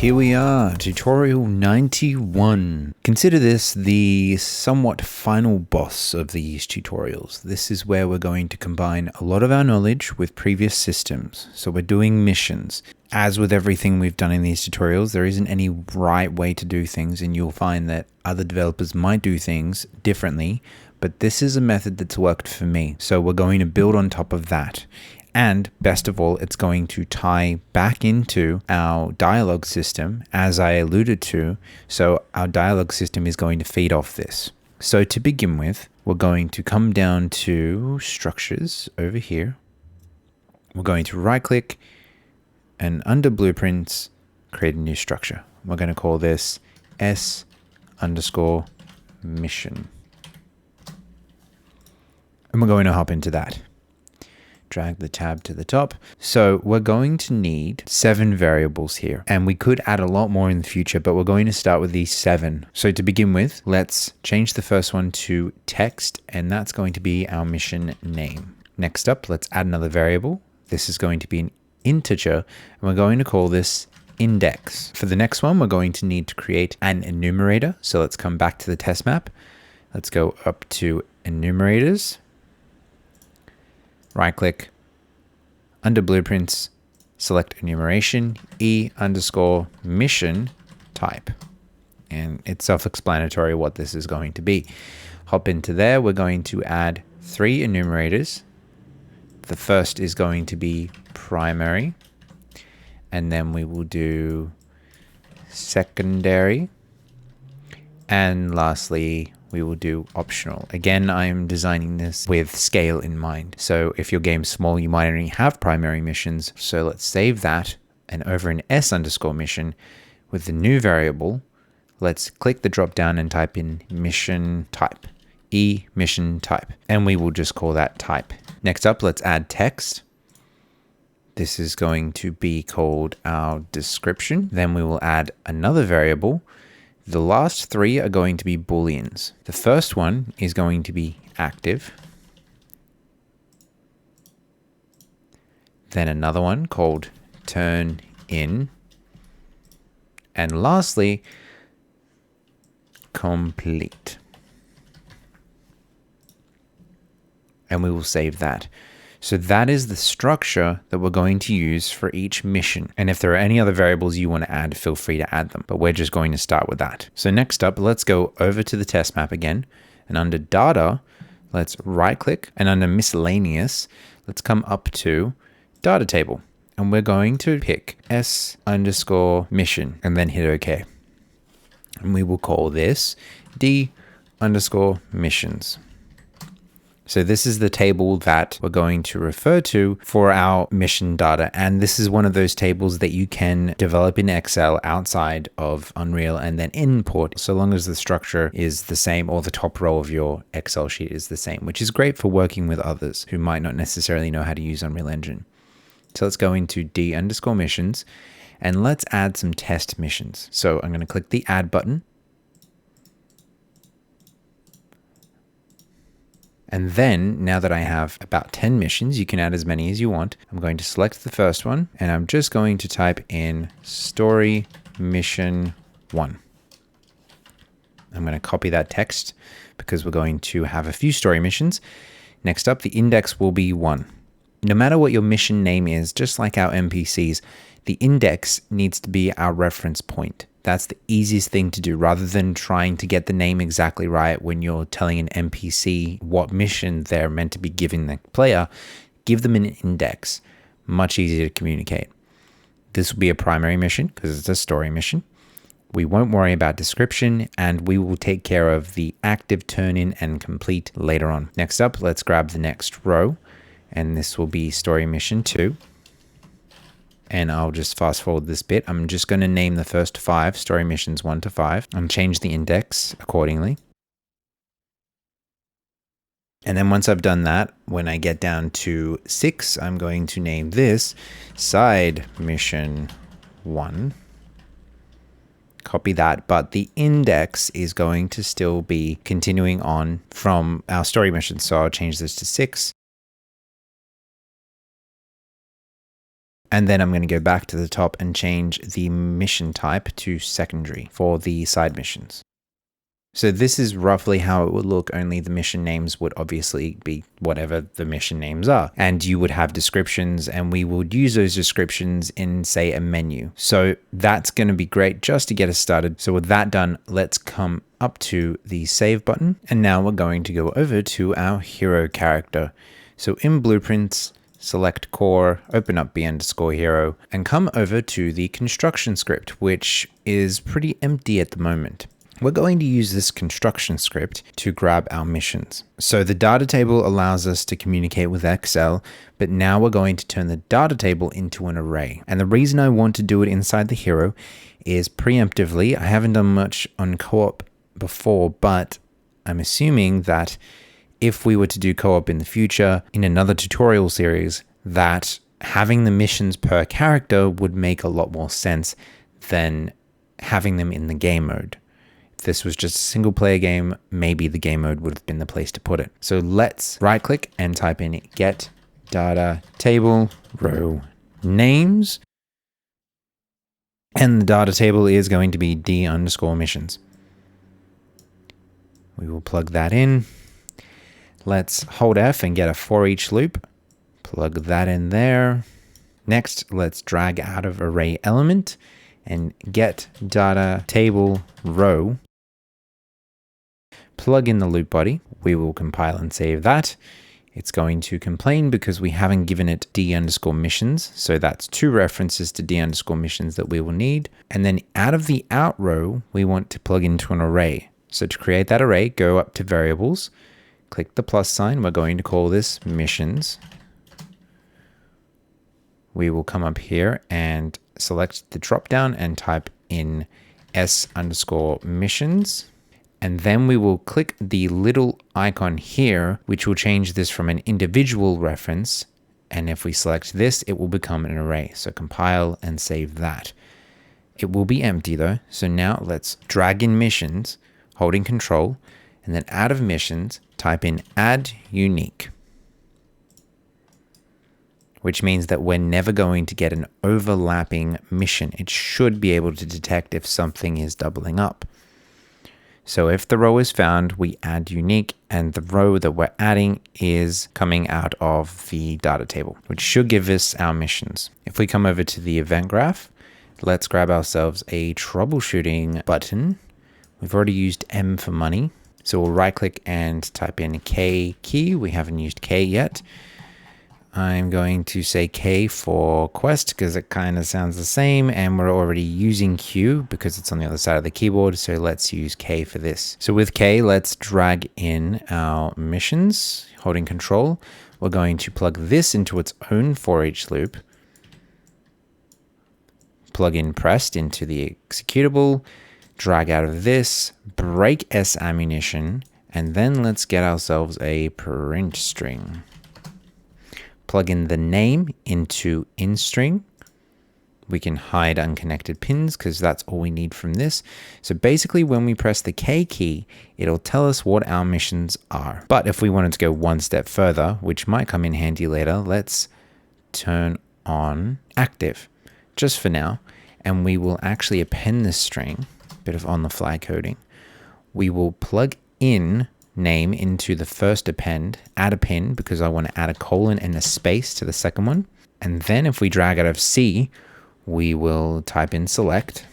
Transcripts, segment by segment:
here we are, tutorial 91. Consider this the somewhat final boss of these tutorials. This is where we're going to combine a lot of our knowledge with previous systems. So we're doing missions. As with everything we've done in these tutorials, there isn't any right way to do things, and you'll find that other developers might do things differently, but this is a method that's worked for me. So we're going to build on top of that. And best of all, it's going to tie back into our dialogue system, as I alluded to. So our dialogue system is going to feed off this. So to begin with, we're going to come down to structures over here. We're going to right click and under blueprints, create a new structure. We're going to call this S_mission. And we're going to hop into that. Drag the tab to the top. So we're going to need 7 variables here, and we could add a lot more in the future, but we're going to start with these 7. So to begin with, let's change the first one to text, and that's going to be our mission name. Next up, let's add another variable. This is going to be an integer, and we're going to call this index. For the next one, we're going to need to create an enumerator. So let's come back to the test map. Let's go up to enumerators. Right click, under blueprints, select enumeration, E_mission type. And it's self-explanatory what this is going to be. Hop into there, we're going to add 3 enumerators. The first is going to be primary, and then we will do secondary, and lastly, we will do optional. Again, I'm designing this with scale in mind. So if your game's small, you might only have primary missions. So let's save that. And over in S_mission with the new variable, let's click the drop down and type in mission type, mission type. And we will just call that type. Next up, let's add text. This is going to be called our description. Then we will add another variable. The last 3 are going to be booleans. The first one is going to be active. Then another one called turn in. And lastly, complete. And we will save that. So that is the structure that we're going to use for each mission. And if there are any other variables you want to add, feel free to add them, but we're just going to start with that. So next up, let's go over to the test map again, and under data, let's right click, and under miscellaneous, let's come up to data table. And we're going to pick S_mission and then hit OK. And we will call this D_missions. So this is the table that we're going to refer to for our mission data. And this is one of those tables that you can develop in Excel outside of Unreal and then import, so long as the structure is the same or the top row of your Excel sheet is the same, which is great for working with others who might not necessarily know how to use Unreal Engine. So let's go into D_missions and let's add some test missions. So I'm going to click the add button. And then, now that I have about 10 missions, you can add as many as you want. I'm going to select the first one, and I'm just going to type in story mission 1. I'm going to copy that text because we're going to have a few story missions. Next up, the index will be 1. No matter what your mission name is, just like our NPCs, the index needs to be our reference point. That's the easiest thing to do, rather than trying to get the name exactly right when you're telling an NPC what mission they're meant to be giving the player. Give them an index. Much easier to communicate. This will be a primary mission because it's a story mission. We won't worry about description, and we will take care of the active, turn in, and complete later on. Next up, let's grab the next row, and this will be story mission 2. And I'll just fast forward this bit. I'm just going to name the first 5 story missions 1 to 5 and change the index accordingly. And then once I've done that, when I get down to 6, I'm going to name this side mission 1. Copy that, but the index is going to still be continuing on from our story mission. So I'll change this to 6. And then I'm going to go back to the top and change the mission type to secondary for the side missions. So this is roughly how it would look, only the mission names would obviously be whatever the mission names are. And you would have descriptions, and we would use those descriptions in, say, a menu. So that's going to be great just to get us started. So with that done, let's come up to the save button. And now we're going to go over to our hero character. So in Blueprints, select core, open up b_hero, and come over to the construction script, which is pretty empty at the moment. We're going to use this construction script to grab our missions. So the data table allows us to communicate with Excel, but now we're going to turn the data table into an array. And the reason I want to do it inside the hero is preemptively. I haven't done much on co-op before, but I'm assuming that if we were to do co-op in the future, in another tutorial series, that having the missions per character would make a lot more sense than having them in the game mode. If this was just a single player game, maybe the game mode would have been the place to put it. So let's right click and type in get data table row names. And the data table is going to be d_missions. We will plug that in. Let's hold F and get a for each loop. Plug that in there. Next, let's drag out of array element and get data table row. Plug in the loop body. We will compile and save that. It's going to complain because we haven't given it d_missions. So that's 2 references to d_missions that we will need. And then out of the out row, we want to plug into an array. So to create that array, go up to variables, click the plus sign. We're going to call this missions. We will come up here and select the drop down and type in s_missions. And then we will click the little icon here, which will change this from an individual reference. And if we select this, it will become an array. So compile and save that. It will be empty though. So now let's drag in missions, holding control, and then out of missions, type in add unique, which means that we're never going to get an overlapping mission. It should be able to detect if something is doubling up. So if the row is found, we add unique, and the row that we're adding is coming out of the data table, which should give us our missions. If we come over to the event graph, let's grab ourselves a troubleshooting button. We've already used M for money. So we'll right click and type in K key. We haven't used K yet. I'm going to say K for quest because it kind of sounds the same, and we're already using Q because it's on the other side of the keyboard. So let's use K for this. So with K, let's drag in our missions, holding control. We're going to plug this into its own for each loop. Plug in pressed into the executable, drag out of this, break S ammunition, and then let's get ourselves a print string. Plug in the name into inString. We can hide unconnected pins because that's all we need from this. So basically when we press the K key, it'll tell us what our missions are. But if we wanted to go one step further, which might come in handy later, let's turn on active just for now. And we will actually append this string, bit of on the fly coding. We will plug in name into the first append, add a pin because I want to add a colon and a space to the second one. And then if we drag out of C, we will type in select,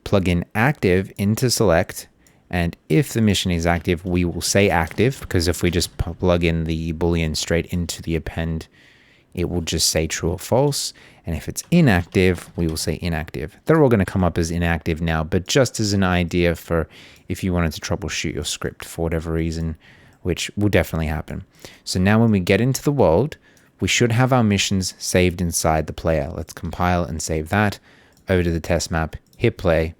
plug in active into select. And if the mission is active, we will say active because if we just plug in the Boolean straight into the append, it will just say true or false. And if it's inactive, we will say inactive. They're all going to come up as inactive now, but just as an idea for if you wanted to troubleshoot your script for whatever reason, which will definitely happen. So now when we get into the world, we should have our missions saved inside the player. Let's compile and save that. Over to the test map, hit play,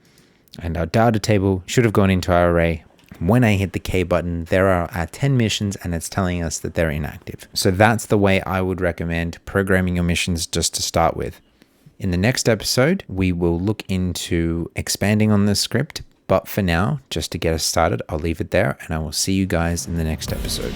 and our data table should have gone into our array. When I hit the K button, there are our 10 missions and it's telling us that they're inactive. So that's the way I would recommend programming your missions just to start with. In the next episode, we will look into expanding on this script. But for now, just to get us started, I'll leave it there and I will see you guys in the next episode.